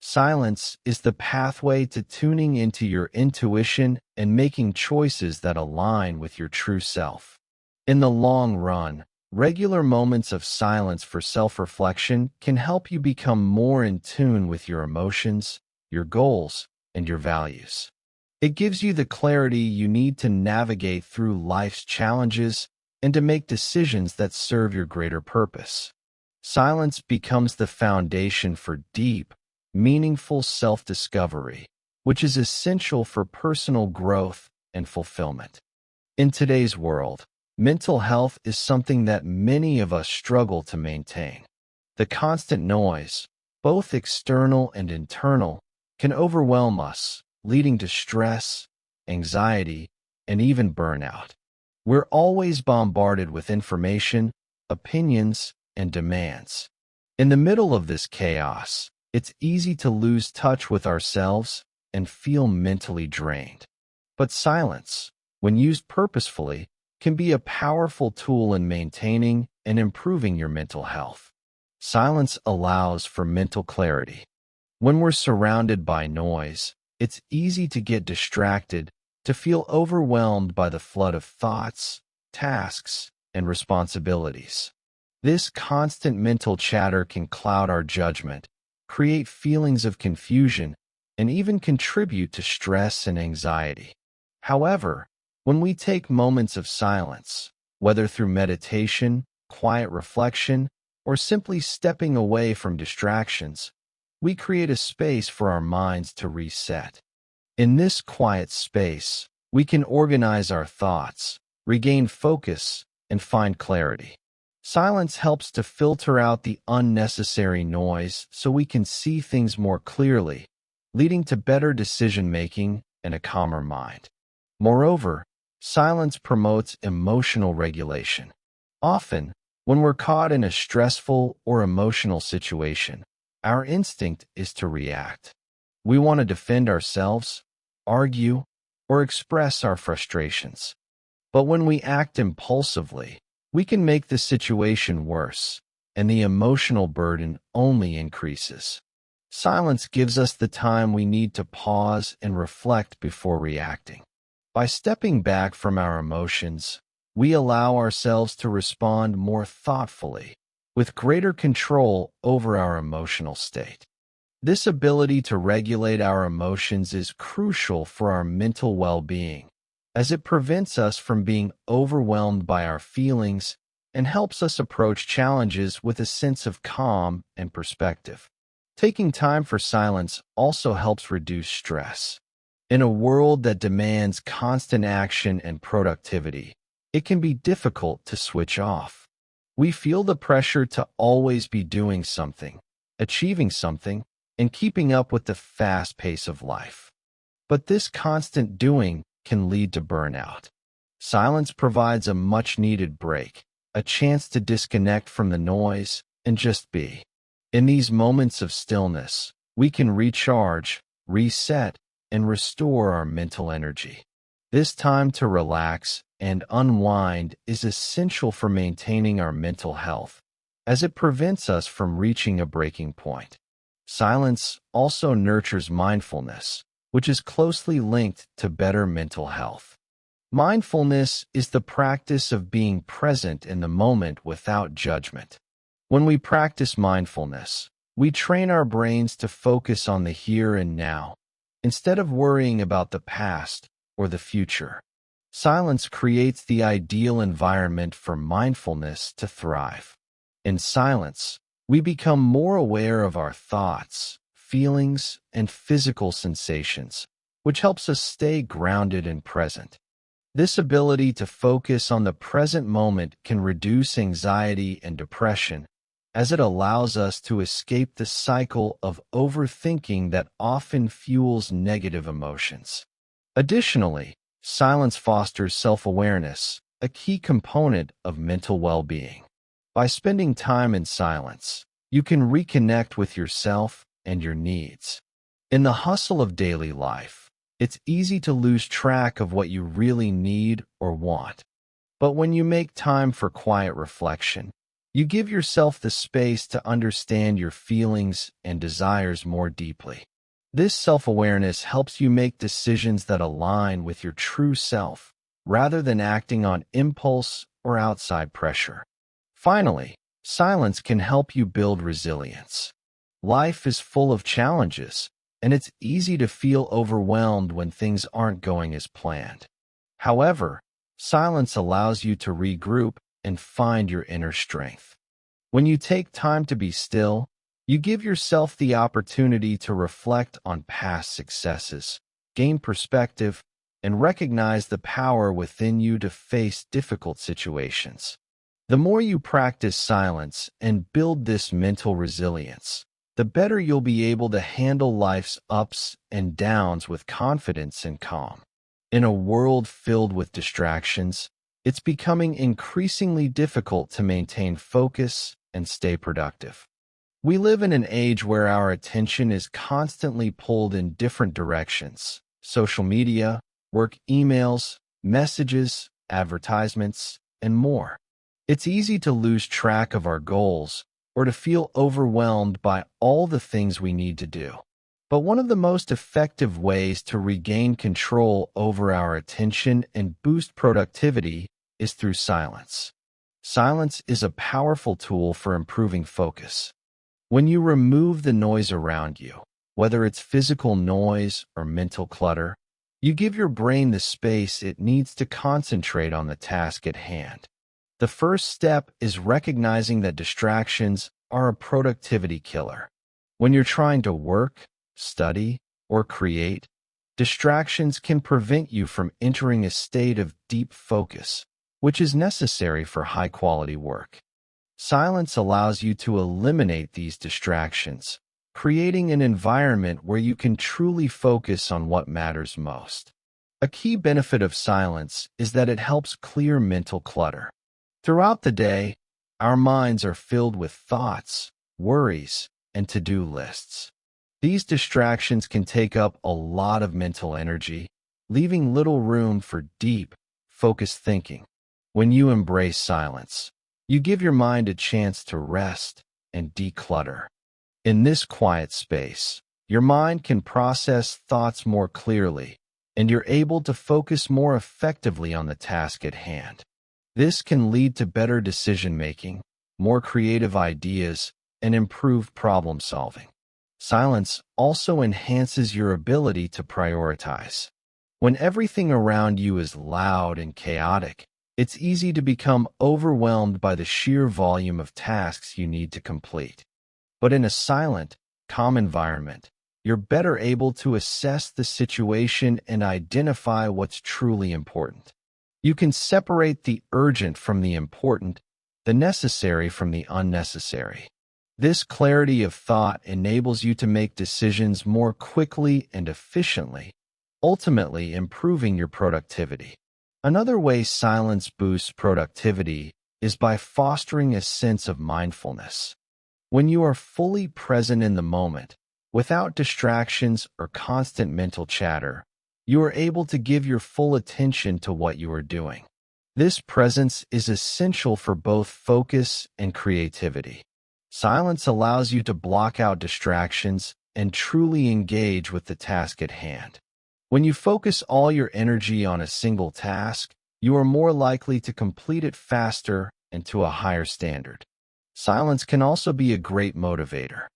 Silence is the pathway to tuning into your intuition and making choices that align with your true self. In the long run, regular moments of silence for self-reflection can help you become more in tune with your emotions, your goals, and your values. It gives you the clarity you need to navigate through life's challenges and to make decisions that serve your greater purpose. Silence becomes the foundation for deep, meaningful self-discovery, which is essential for personal growth and fulfillment. In today's world, mental health is something that many of us struggle to maintain. The constant noise, both external and internal, can overwhelm us, leading to stress, anxiety, and even burnout. We're always bombarded with information, opinions, and demands. In the middle of this chaos, it's easy to lose touch with ourselves and feel mentally drained. But silence, when used purposefully, can be a powerful tool in maintaining and improving your mental health. Silence allows for mental clarity. When we're surrounded by noise, it's easy to get distracted, to feel overwhelmed by the flood of thoughts, tasks, and responsibilities. This constant mental chatter can cloud our judgment, create feelings of confusion, and even contribute to stress and anxiety. However, when we take moments of silence, whether through meditation, quiet reflection, or simply stepping away from distractions, we create a space for our minds to reset. In this quiet space, we can organize our thoughts, regain focus, and find clarity. Silence helps to filter out the unnecessary noise so we can see things more clearly, leading to better decision-making and a calmer mind. Moreover, silence promotes emotional regulation. Often, When we're caught in a stressful or emotional situation, our instinct is to react. We want to defend ourselves, argue, or express our frustrations. But when we act impulsively, we can make the situation worse, and the emotional burden only increases. Silence gives us the time we need to pause and reflect before reacting. By stepping back from our emotions, we allow ourselves to respond more thoughtfully, with greater control over our emotional state. This ability to regulate our emotions is crucial for our mental well-being, as it prevents us from being overwhelmed by our feelings and helps us approach challenges with a sense of calm and perspective. Taking time for silence also helps reduce stress. In a world that demands constant action and productivity, it can be difficult to switch off. We feel the pressure to always be doing something, achieving something, and keeping up with the fast pace of life. But this constant doing can lead to burnout. Silence provides a much-needed break, a chance to disconnect from the noise and just be. In these moments of stillness, we can recharge, reset, and restore our mental energy. This time to relax and unwind is essential for maintaining our mental health, as it prevents us from reaching a breaking point. Silence also nurtures mindfulness, which is closely linked to better mental health. Mindfulness is the practice of being present in the moment without judgment. When we practice mindfulness, we train our brains to focus on the here and now, instead of worrying about the past or the future. Silence creates the ideal environment for mindfulness to thrive. In silence, we become more aware of our thoughts, feelings, and physical sensations, which helps us stay grounded and present. This ability to focus on the present moment can reduce anxiety and depression, as it allows us to escape the cycle of overthinking that often fuels negative emotions. Additionally, silence fosters self-awareness, a key component of mental well-being. By spending time in silence, you can reconnect with yourself and your needs. In the hustle of daily life, it's easy to lose track of what you really need or want. But when you make time for quiet reflection, you give yourself the space to understand your feelings and desires more deeply. This self-awareness helps you make decisions that align with your true self, rather than acting on impulse or outside pressure. Finally, silence can help you build resilience. Life is full of challenges, and it's easy to feel overwhelmed when things aren't going as planned. However, silence allows you to regroup and find your inner strength. When you take time to be still, you give yourself the opportunity to reflect on past successes, gain perspective, and recognize the power within you to face difficult situations. The more you practice silence and build this mental resilience, the better you'll be able to handle life's ups and downs with confidence and calm. In a world filled with distractions, it's becoming increasingly difficult to maintain focus and stay productive. We live in an age where our attention is constantly pulled in different directions: social media, work emails, messages, advertisements, and more. It's easy to lose track of our goals or to feel overwhelmed by all the things we need to do. But one of the most effective ways to regain control over our attention and boost productivity is through silence. Silence is a powerful tool for improving focus. When you remove the noise around you, whether it's physical noise or mental clutter, you give your brain the space it needs to concentrate on the task at hand. The first step is recognizing that distractions are a productivity killer. When you're trying to work, study, or create, distractions can prevent you from entering a state of deep focus, which is necessary for high-quality work. Silence allows you to eliminate these distractions, creating an environment where you can truly focus on what matters most. A key benefit of silence is that it helps clear mental clutter. Throughout the day, Our minds are filled with thoughts, worries, and to-do lists. These distractions can take up a lot of mental energy, leaving little room for deep, focused thinking. When you embrace silence, you give your mind a chance to rest and declutter. In this quiet space, your mind can process thoughts more clearly, and you're able to focus more effectively on the task at hand. This can lead to better decision-making, more creative ideas, and improved problem-solving. Silence also enhances your ability to prioritize. When everything around you is loud and chaotic, it's easy to become overwhelmed by the sheer volume of tasks you need to complete. But in a silent, calm environment, you're better able to assess the situation and identify what's truly important. You can separate the urgent from the important, the necessary from the unnecessary. This clarity of thought enables you to make decisions more quickly and efficiently, ultimately improving your productivity. Another way silence boosts productivity is by fostering a sense of mindfulness. When you are fully present in the moment, without distractions or constant mental chatter, you are able to give your full attention to what you are doing. This presence is essential for both focus and creativity. Silence allows you to block out distractions and truly engage with the task at hand. When you focus all your energy on a single task, you are more likely to complete it faster and to a higher standard. Silence can also be a great motivator.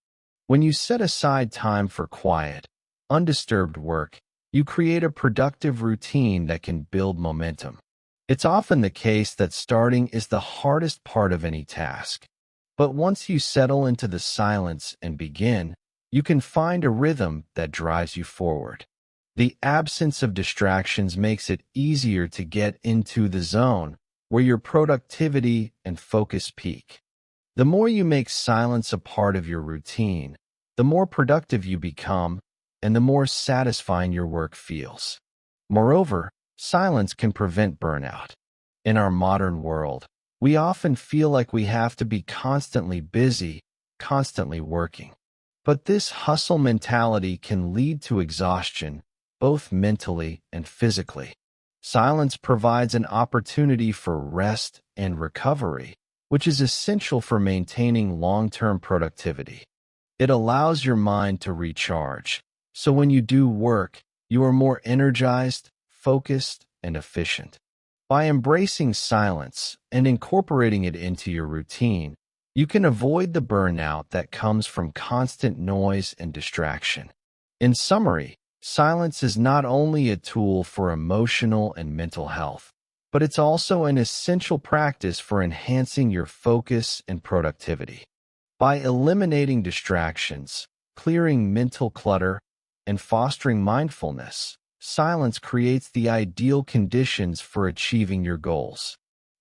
When you set aside time for quiet, undisturbed work, you create a productive routine that can build momentum. It's often the case that starting is the hardest part of any task. But once you settle into the silence and begin, you can find a rhythm that drives you forward. The absence of distractions makes it easier to get into the zone where your productivity and focus peak. The more you make silence a part of your routine, the more productive you become and the more satisfying your work feels. Moreover, silence can prevent burnout. In our modern world, we often feel like we have to be constantly busy, constantly working. But this hustle mentality can lead to exhaustion, both mentally and physically. Silence provides an opportunity for rest and recovery, which is essential for maintaining long-term productivity. It allows your mind to recharge, so when you do work, you are more energized, focused, and efficient. By embracing silence and incorporating it into your routine, you can avoid the burnout that comes from constant noise and distraction. In summary, silence is not only a tool for emotional and mental health, but it's also an essential practice for enhancing your focus and productivity. By eliminating distractions, clearing mental clutter, and fostering mindfulness, silence creates the ideal conditions for achieving your goals.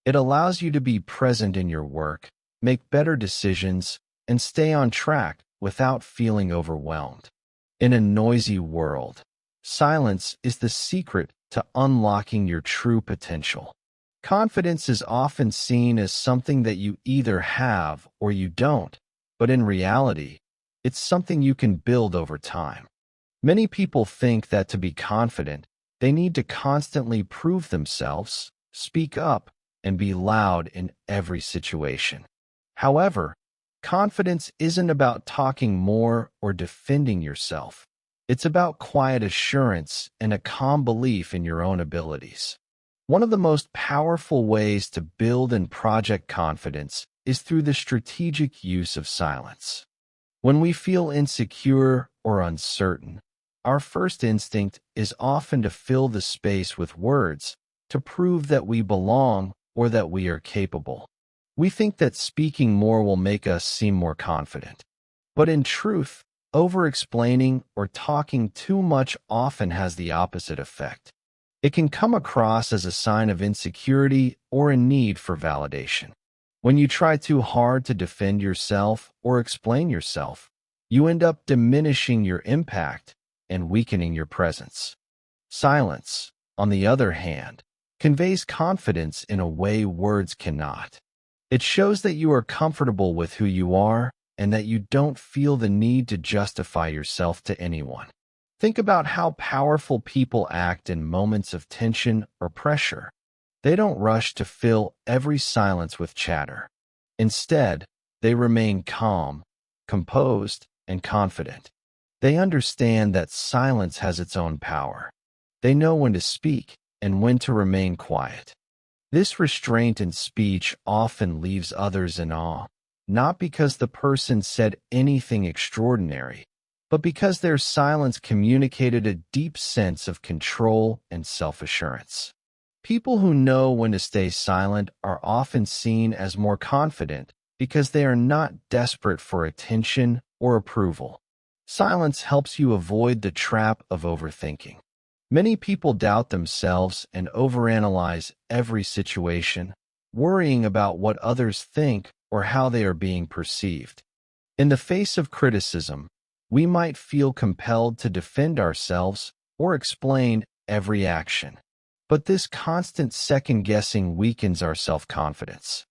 It allows you to be present in your work, make better decisions, and stay on track without feeling overwhelmed. In a noisy world, silence is the secret to unlocking your true potential. Confidence is often seen as something that you either have or you don't, but in reality, it's something you can build over time. Many people think that to be confident, they need to constantly prove themselves, speak up, and be loud in every situation. However, confidence isn't about talking more or defending yourself. It's about quiet assurance and a calm belief in your own abilities. One of the most powerful ways to build and project confidence is through the strategic use of silence. When we feel insecure or uncertain, our first instinct is often to fill the space with words to prove that we belong or that we are capable. We think that speaking more will make us seem more confident. But in truth, over-explaining or talking too much often has the opposite effect. It can come across as a sign of insecurity or a need for validation. When you try too hard to defend yourself or explain yourself, you end up diminishing your impact and weakening your presence. Silence, on the other hand, conveys confidence in a way words cannot. It shows that you are comfortable with who you are and that you don't feel the need to justify yourself to anyone. Think about how powerful people act in moments of tension or pressure. They don't rush to fill every silence with chatter. Instead, they remain calm, composed, and confident. They understand that silence has its own power. They know when to speak and when to remain quiet. This restraint in speech often leaves others in awe, not because the person said anything extraordinary, but because their silence communicated a deep sense of control and self-assurance. People who know when to stay silent are often seen as more confident because they are not desperate for attention or approval. Silence helps you avoid the trap of overthinking. Many people doubt themselves and overanalyze every situation, worrying about what others think or how they are being perceived. In the face of criticism, we might feel compelled to defend ourselves or explain every action. But this constant second-guessing weakens our self-confidence.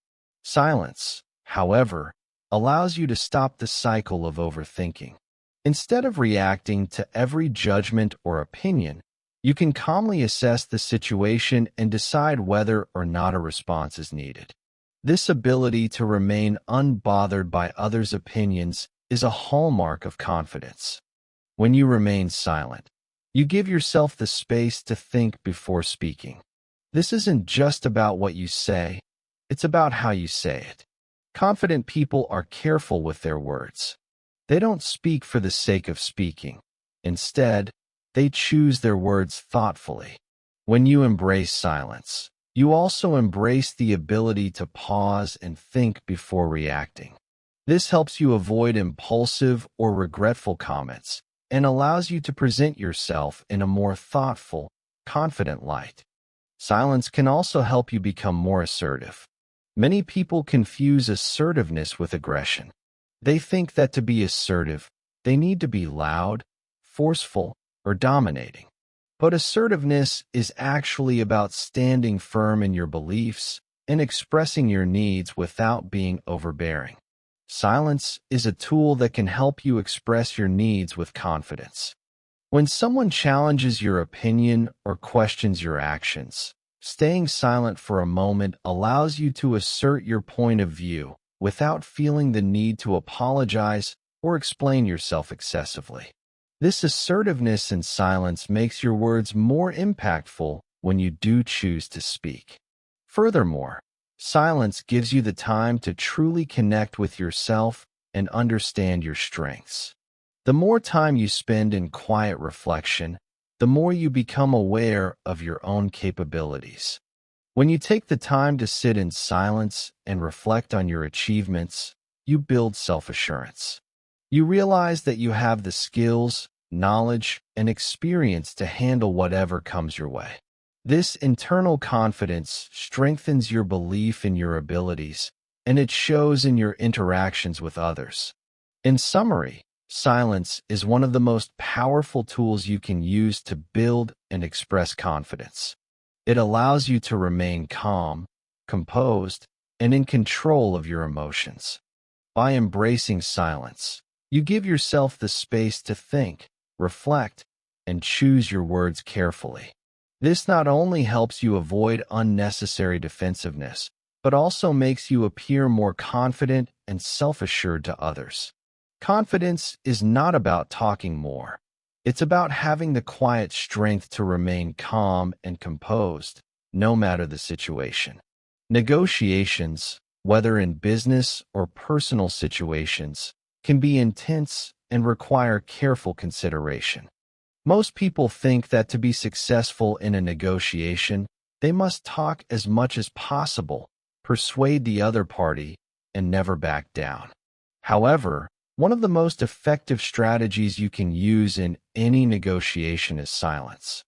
Silence, however, allows you to stop the cycle of overthinking. Instead of reacting to every judgment or opinion, you can calmly assess the situation and decide whether or not a response is needed. This ability to remain unbothered by others' opinions is a hallmark of confidence. When you remain silent, you give yourself the space to think before speaking. This isn't just about what you say, it's about how you say it. Confident people are careful with their words. They don't speak for the sake of speaking. Instead, they choose their words thoughtfully. When you embrace silence, you also embrace the ability to pause and think before reacting. This helps you avoid impulsive or regretful comments and allows you to present yourself in a more thoughtful, confident light. Silence can also help you become more assertive. Many people confuse assertiveness with aggression. They think that to be assertive, they need to be loud, forceful, or dominating. But assertiveness is actually about standing firm in your beliefs and expressing your needs without being overbearing. Silence is a tool that can help you express your needs with confidence. When someone challenges your opinion or questions your actions, staying silent for a moment allows you to assert your point of view without feeling the need to apologize or explain yourself excessively. This assertiveness in silence makes your words more impactful when you do choose to speak. Furthermore, silence gives you the time to truly connect with yourself and understand your strengths. The more time you spend in quiet reflection, the more you become aware of your own capabilities. When you take the time to sit in silence and reflect on your achievements, you build self-assurance. You realize that you have the skills, knowledge, and experience to handle whatever comes your way. This internal confidence strengthens your belief in your abilities, and it shows in your interactions with others. In summary, silence is one of the most powerful tools you can use to build and express confidence. It allows you to remain calm, composed, and in control of your emotions. By embracing silence, you give yourself the space to think, reflect, and choose your words carefully. This not only helps you avoid unnecessary defensiveness, but also makes you appear more confident and self-assured to others. Confidence is not about talking more. It's about having the quiet strength to remain calm and composed, no matter the situation. Negotiations, whether in business or personal situations, can be intense and require careful consideration. Most people think that to be successful in a negotiation, they must talk as much as possible, persuade the other party, and never back down. However, one of the most effective strategies you can use in any negotiation is silence.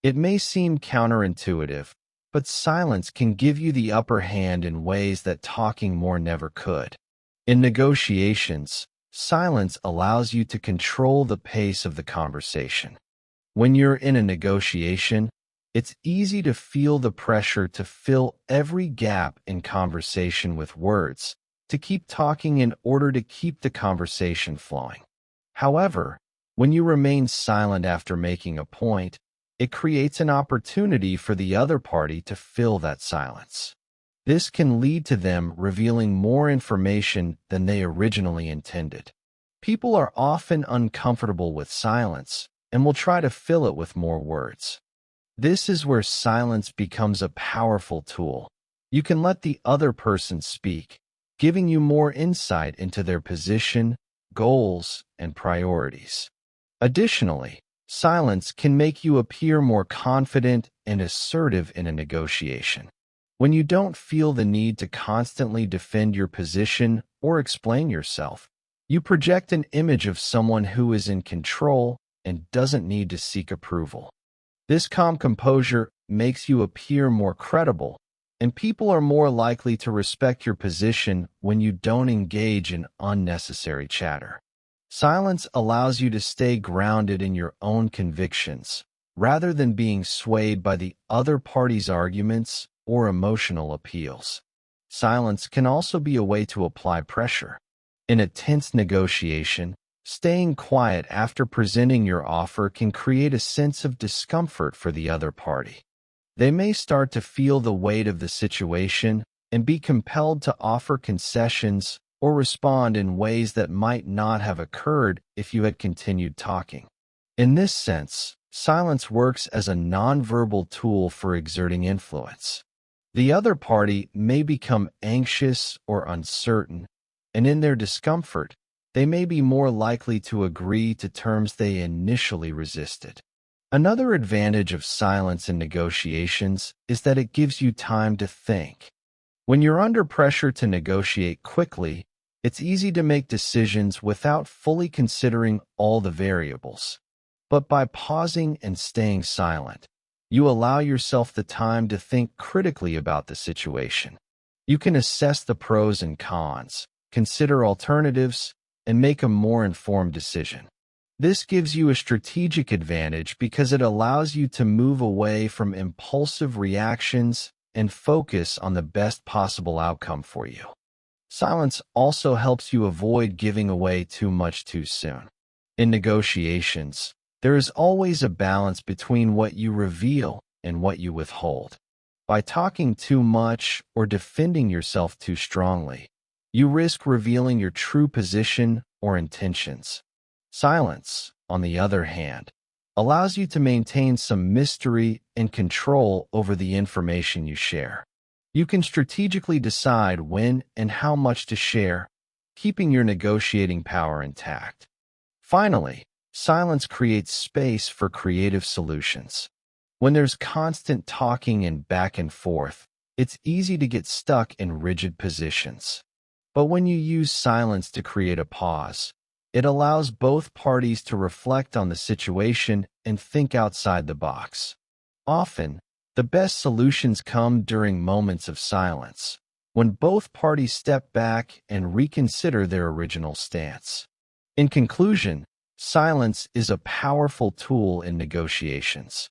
It may seem counterintuitive, but silence can give you the upper hand in ways that talking more never could. In negotiations, silence allows you to control the pace of the conversation. When you're in a negotiation, It's easy to feel the pressure to fill every gap in conversation with words, to keep talking in order to keep the conversation flowing. However, when you remain silent after making a point, it creates an opportunity for the other party to fill that silence. This can lead to them revealing more information than they originally intended. People are often uncomfortable with silence and will try to fill it with more words. This is where silence becomes a powerful tool. You can let the other person speak, giving you more insight into their position, goals, and priorities. Additionally, silence can make you appear more confident and assertive in a negotiation. When you don't feel the need to constantly defend your position or explain yourself, you project an image of someone who is in control and doesn't need to seek approval. This calm composure makes you appear more credible, and people are more likely to respect your position when you don't engage in unnecessary chatter. Silence allows you to stay grounded in your own convictions, rather than being swayed by the other party's arguments or emotional appeals. Silence can also be a way to apply pressure. In a tense negotiation, staying quiet after presenting your offer can create a sense of discomfort for the other party. They may start to feel the weight of the situation and be compelled to offer concessions or respond in ways that might not have occurred if you had continued talking. In this sense, silence works as a nonverbal tool for exerting influence. The other party may become anxious or uncertain, and in their discomfort, they may be more likely to agree to terms they initially resisted. Another advantage of silence in negotiations is that it gives you time to think. When you're under pressure to negotiate quickly, it's easy to make decisions without fully considering all the variables. But by pausing and staying silent, you allow yourself the time to think critically about the situation. You can assess the pros and cons, consider alternatives, and make a more informed decision. This gives you a strategic advantage because it allows you to move away from impulsive reactions and focus on the best possible outcome for you. Silence also helps you avoid giving away too much too soon. In negotiations, there is always a balance between what you reveal and what you withhold. By talking too much or defending yourself too strongly, you risk revealing your true position or intentions. Silence, on the other hand, allows you to maintain some mystery and control over the information you share. You can strategically decide when and how much to share, keeping your negotiating power intact. Finally, silence creates space for creative solutions. When there's constant talking and back and forth, it's easy to get stuck in rigid positions. But when you use silence to create a pause, it allows both parties to reflect on the situation and think outside the box. Often, the best solutions come during moments of silence, when both parties step back and reconsider their original stance. In conclusion, silence is a powerful tool in negotiations.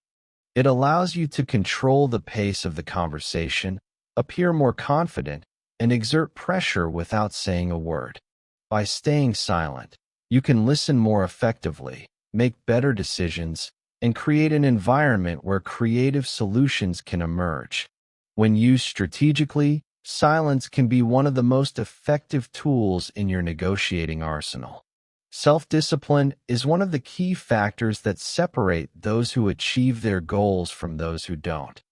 It allows you to control the pace of the conversation, appear more confident, and exert pressure without saying a word. By staying silent, you can listen more effectively, make better decisions, and create an environment where creative solutions can emerge. When used strategically, silence can be one of the most effective tools in your negotiating arsenal. Self-discipline is one of the key factors that separate those who achieve their goals from those who don't.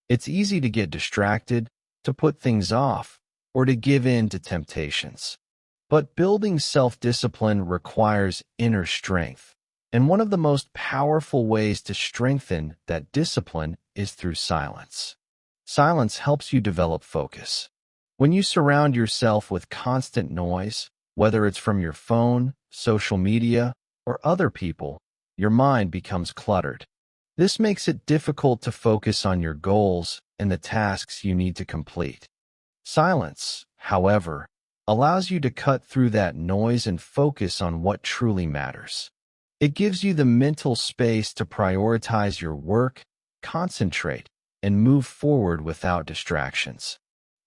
It's easy to get distracted, to put things off, or to give in to temptations. But building self-discipline requires inner strength, and one of the most powerful ways to strengthen that discipline is through silence. Silence helps you develop focus. When you surround yourself with constant noise, whether it's from your phone, social media, or other people, your mind becomes cluttered. This makes it difficult to focus on your goals and the tasks you need to complete. Silence, however, allows you to cut through that noise and focus on what truly matters. It gives you the mental space to prioritize your work, concentrate and move forward without distractions.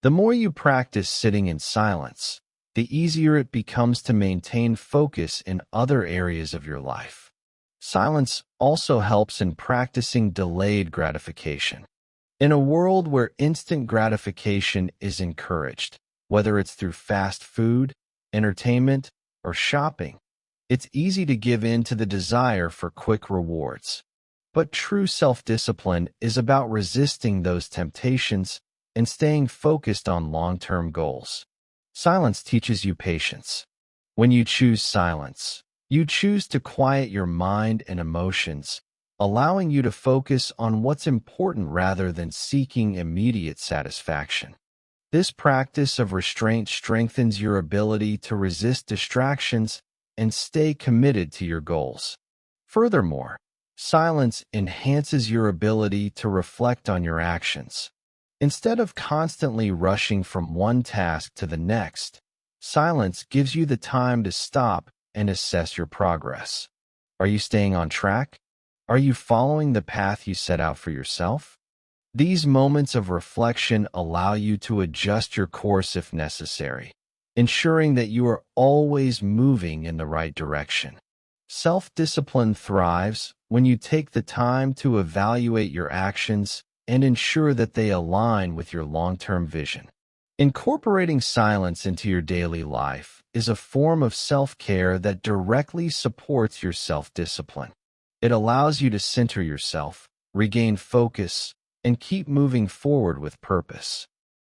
The more you practice sitting in silence, the easier it becomes to maintain focus in other areas of your life. Silence also helps in practicing delayed gratification. In a world where instant gratification is encouraged, whether it's through fast food, entertainment, or shopping, it's easy to give in to the desire for quick rewards. But true self-discipline is about resisting those temptations and staying focused on long-term goals. Silence teaches you patience. When you choose silence, you choose to quiet your mind and emotions, allowing you to focus on what's important rather than seeking immediate satisfaction. This practice of restraint strengthens your ability to resist distractions and stay committed to your goals. Furthermore, silence enhances your ability to reflect on your actions. Instead of constantly rushing from one task to the next, silence gives you the time to stop and assess your progress. Are you staying on track? Are you following the path you set out for yourself? These moments of reflection allow you to adjust your course if necessary, ensuring that you are always moving in the right direction. Self-discipline thrives when you take the time to evaluate your actions and ensure that they align with your long-term vision. Incorporating silence into your daily life is a form of self-care that directly supports your self-discipline. It allows you to center yourself, regain focus, and keep moving forward with purpose.